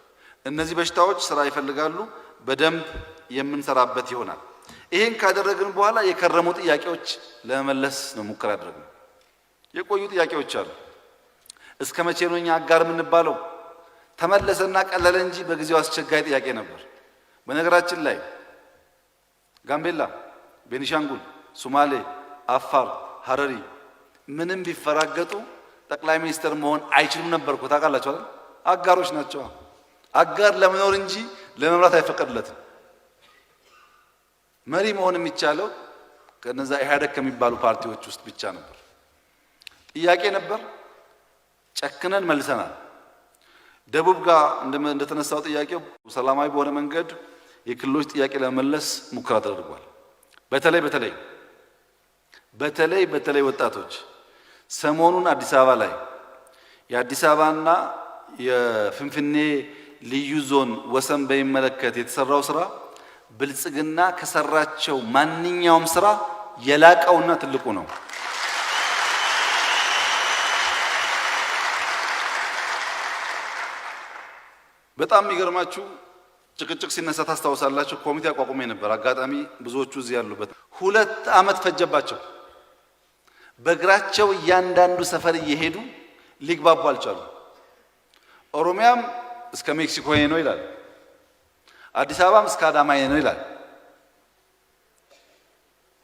እነዚህ በሽታዎች ስራ ይፈልጋሉ። በደንብ የምንሰራበት ይሆናል። ይሄን ካደረግን በኋላ የከረሙ ጥያቄዎች ለመመለስ ነው ሙከራ ያደረግነው። የቆዩ ጥያቄዎች አሉ። እስከ መቼ ነው እኛ አጋር የምንባለው? ተመለሰና ቀለለ እንጂ በጊዜው አስቸጋሪ ጥያቄ ነበር። በነገራችን ላይ ጋምቤላ፣ ቤኒሻንጉል፣ ሶማሌ፣ አፋር፣ ሀረሪ ምንም ቢፈራገጡ ጠቅላይ ሚኒስትር መሆን አይችሉም ነበር እኮ ታውቃላችሁ አይደል? አጋሮች ናቸው። አጋር ለመኖር እንጂ ለመምራት አይፈቀድለትም። መሪ መሆን የሚቻለው ከነዛ ኢህአዴግ ከሚባሉ ፓርቲዎች ውስጥ ብቻ ነበር። ጥያቄ ነበር፣ ጨክነን መልሰናል። ደቡብ ጋር እንደተነሳው ጥያቄው ሰላማዊ በሆነ መንገድ የክልሎች ጥያቄ ለመመለስ ሙከራ ተደርጓል። በተለይ ወጣቶች ሰሞኑን አዲስ አበባ ላይ የአዲስ አበባና የፍንፍኔ ልዩ ዞን ወሰን በሚመለከት የተሰራው ስራ ብልጽግና ከሰራቸው ማንኛውም ስራ የላቀውና ትልቁ ነው። በጣም የሚገርማችሁ ጭቅጭቅ ሲነሳ ታስታውሳላችሁ። ኮሚቴ አቋቁሜ ነበር። አጋጣሚ ብዙዎቹ እዚህ ያሉበት 2 ዓመት ፈጀባቸው። በእግራቸው እያንዳንዱ ሰፈር እየሄዱ ሊግባቡ አልቻሉ። ኦሮሚያም እስከ ሜክሲኮ ነው ይላል፣ አዲስ አበባም እስከ አዳማ ነው ይላል።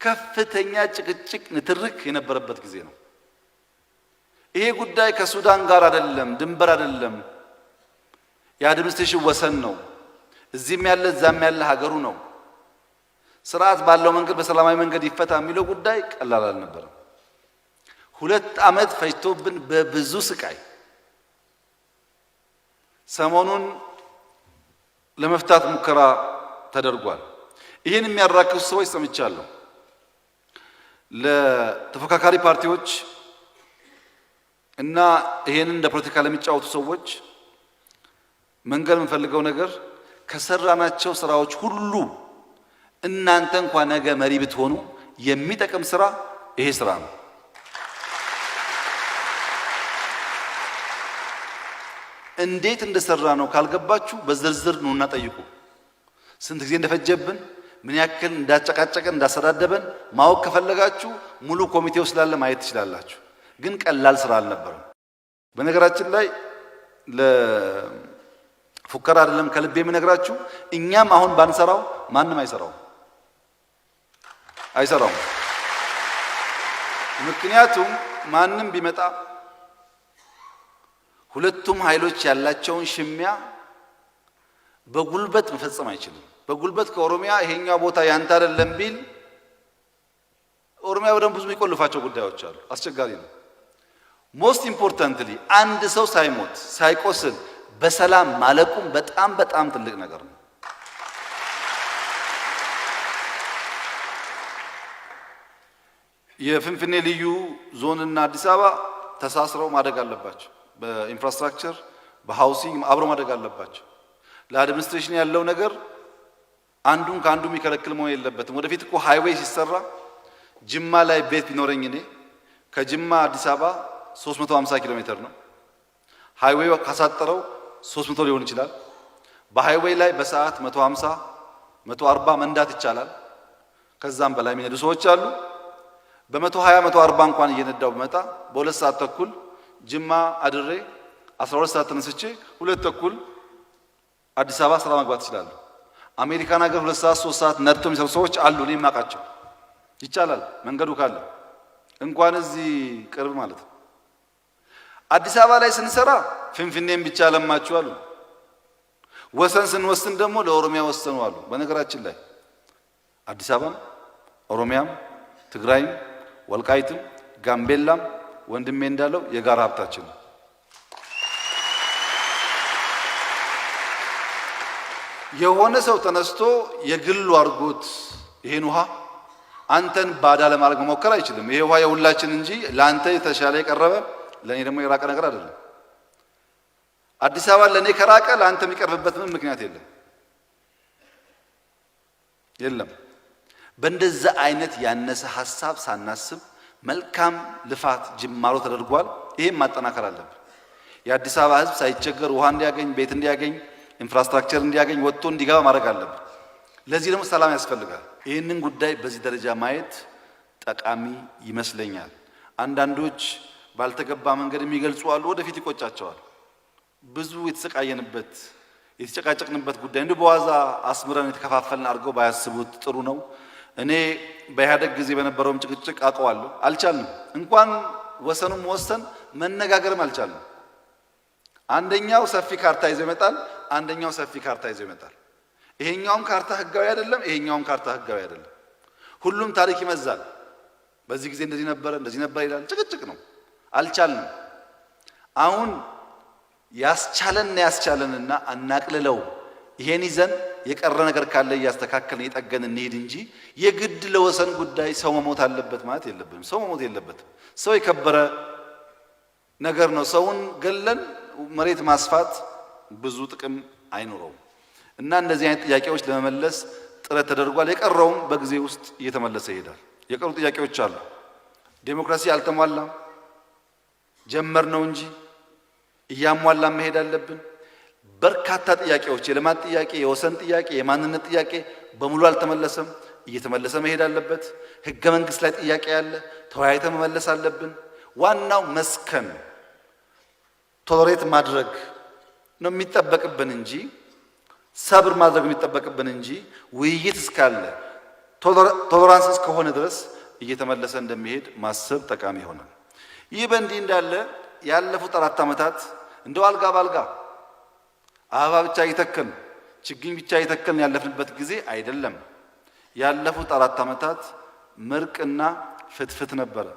ከፍተኛ ጭቅጭቅ፣ ንትርክ የነበረበት ጊዜ ነው። ይሄ ጉዳይ ከሱዳን ጋር አይደለም፣ ድንበር አይደለም፣ የአድሚኒስትሬሽን ወሰን ነው። እዚህም ያለ እዛም ያለ ሀገሩ ነው። ስርዓት ባለው መንገድ በሰላማዊ መንገድ ይፈታ የሚለው ጉዳይ ቀላል አልነበረም። 2 ዓመት ፈጅቶብን በብዙ ስቃይ ሰሞኑን ለመፍታት ሙከራ ተደርጓል። ይህን የሚያራክሱ ሰዎች ሰምቻለሁ። ለተፎካካሪ ፓርቲዎች እና ይሄንን እንደ ፖለቲካ ለሚጫወቱ ሰዎች መንገር የምንፈልገው ነገር ከሰራናቸው ስራዎች ሁሉ እናንተ እንኳን ነገ መሪ ብትሆኑ የሚጠቅም ስራ ይሄ ስራ ነው። እንዴት እንደሰራ ነው ካልገባችሁ በዝርዝር ነውና ጠይቁ። ስንት ጊዜ እንደፈጀብን፣ ምን ያክል እንዳጨቃጨቀን፣ እንዳሰዳደበን ማወቅ ከፈለጋችሁ ሙሉ ኮሚቴው ስላለ ማየት ትችላላችሁ። ግን ቀላል ስራ አልነበረም። በነገራችን ላይ ለፉከራ አይደለም ከልቤ የምነግራችሁ፣ እኛም አሁን ባንሰራው ማንም አይሰራውም። ምክንያቱም ማንም ቢመጣ ሁለቱም ኃይሎች ያላቸውን ሽሚያ በጉልበት መፈጸም አይችልም። በጉልበት ከኦሮሚያ ይሄኛው ቦታ ያንተ አይደለም ቢል ኦሮሚያ በደንብ ብዙ የሚቆልፋቸው ጉዳዮች አሉ። አስቸጋሪ ነው። ሞስት ኢምፖርታንትሊ አንድ ሰው ሳይሞት ሳይቆስል በሰላም ማለቁም በጣም በጣም ትልቅ ነገር ነው። የፍንፍኔ ልዩ ዞንና አዲስ አበባ ተሳስረው ማደግ አለባቸው። በኢንፍራስትራክቸር በሃውሲንግ አብረው ማደግ አለባቸው። ለአድሚኒስትሬሽን ያለው ነገር አንዱን ከአንዱ የሚከለክል መሆን የለበትም። ወደፊት እኮ ሃይዌይ ሲሰራ ጅማ ላይ ቤት ቢኖረኝ እኔ ከጅማ አዲስ አበባ 350 ኪሎ ሜትር ነው። ሃይዌይ ካሳጠረው 300 ሊሆን ይችላል። በሃይዌይ ላይ በሰዓት 150 140 መንዳት ይቻላል። ከዛም በላይ የሚነዱ ሰዎች አሉ። በ120 140 እንኳን እየነዳው በመጣ በ2 ሰዓት ተኩል ጅማ አድሬ 12 ሰዓት ተነስቼ 2 ተኩል አዲስ አበባ ስራ መግባት ይችላል። አሜሪካን ሀገር 2 ሰዓት 3 ሰዓት ነድተው የሚሰሩ ሰዎች አሉ። እኔ የማውቃቸው ይቻላል መንገዱ ካለ እንኳን እዚህ ቅርብ ማለት ነው። አዲስ አበባ ላይ ስንሰራ ፍንፍኔን ብቻ ለማችሁ አሉ። ወሰን ስንወስን ደግሞ ለኦሮሚያ ወሰኑ አሉ። በነገራችን ላይ አዲስ አበባም ኦሮሚያም ትግራይም ወልቃይትም ጋምቤላም ወንድሜ እንዳለው የጋራ ሀብታችን ነው። የሆነ ሰው ተነስቶ የግሉ አድርጎት ይሄን ውሃ አንተን ባዳ ለማድረግ መሞከር አይችልም። ይሄ ውሃ የሁላችን እንጂ ለአንተ የተሻለ የቀረበ ለኔ ደግሞ የራቀ ነገር አይደለም። አዲስ አበባ ለኔ ከራቀ ለአንተ የሚቀርብበት ምንም ምክንያት የለም። በእንደዛ አይነት ያነሰ ሐሳብ ሳናስብ መልካም ልፋት ጅማሮ ተደርጓል። ይሄን ማጠናከር አለብን። የአዲስ አበባ ሕዝብ ሳይቸገር ውሃ እንዲያገኝ፣ ቤት እንዲያገኝ፣ ኢንፍራስትራክቸር እንዲያገኝ፣ ወጥቶ እንዲገባ ማድረግ አለብን። ለዚህ ደግሞ ሰላም ያስፈልጋል። ይህንን ጉዳይ በዚህ ደረጃ ማየት ጠቃሚ ይመስለኛል። አንዳንዶች ባልተገባ መንገድ የሚገልጹ አሉ። ወደፊት ይቆጫቸዋል። ብዙ የተሰቃየንበት የተጨቃጨቅንበት ጉዳይ እንዲሁ በዋዛ አስምረን የተከፋፈልን አድርገው ባያስቡት ጥሩ ነው። እኔ በኢህአደግ ጊዜ በነበረውም ጭቅጭቅ አውቀዋለሁ። አልቻልንም። እንኳን ወሰኑን መወሰን መነጋገርም አልቻልንም። አንደኛው ሰፊ ካርታ ይዞ ይመጣል፣ አንደኛው ሰፊ ካርታ ይዞ ይመጣል። ይሄኛውም ካርታ ህጋዊ አይደለም፣ ይሄኛውም ካርታ ህጋዊ አይደለም። ሁሉም ታሪክ ይመዛል። በዚህ ጊዜ እንደዚህ ነበር ይላል። ጭቅጭቅ ነው። አልቻልንም። አሁን ያስቻለንና አናቅልለው ይሄን ይዘን የቀረ ነገር ካለ እያስተካከልን እየጠገን እንሄድ እንጂ የግድ ለወሰን ጉዳይ ሰው መሞት አለበት ማለት የለብንም። ሰው መሞት የለበትም። ሰው የከበረ ነገር ነው። ሰውን ገለን መሬት ማስፋት ብዙ ጥቅም አይኖረውም እና እንደዚህ አይነት ጥያቄዎች ለመመለስ ጥረት ተደርጓል። የቀረውም በጊዜ ውስጥ እየተመለሰ ይሄዳል። የቀሩ ጥያቄዎች አሉ። ዴሞክራሲ አልተሟላም፣ ጀመር ነው እንጂ እያሟላ መሄድ አለብን። በርካታ ጥያቄዎች፣ የልማት ጥያቄ፣ የወሰን ጥያቄ፣ የማንነት ጥያቄ በሙሉ አልተመለሰም፣ እየተመለሰ መሄድ አለበት። ህገ መንግስት ላይ ጥያቄ ያለ ተወያይተ መመለስ አለብን። ዋናው መስከን ቶለሬት ማድረግ ነው የሚጠበቅብን እንጂ ሰብር ማድረግ የሚጠበቅብን እንጂ ውይይት እስካለ ቶለራንስ እስከሆነ ድረስ እየተመለሰ እንደሚሄድ ማሰብ ጠቃሚ ይሆናል። ይህ በእንዲህ እንዳለ ያለፉት 4 ዓመታት እንደው አልጋ ባልጋ አበባ ብቻ እየተከልን ችግኝ ብቻ እየተከልን ያለፍንበት ጊዜ አይደለም። ያለፉት 4 ዓመታት ምርቅና ፍትፍት ነበረ።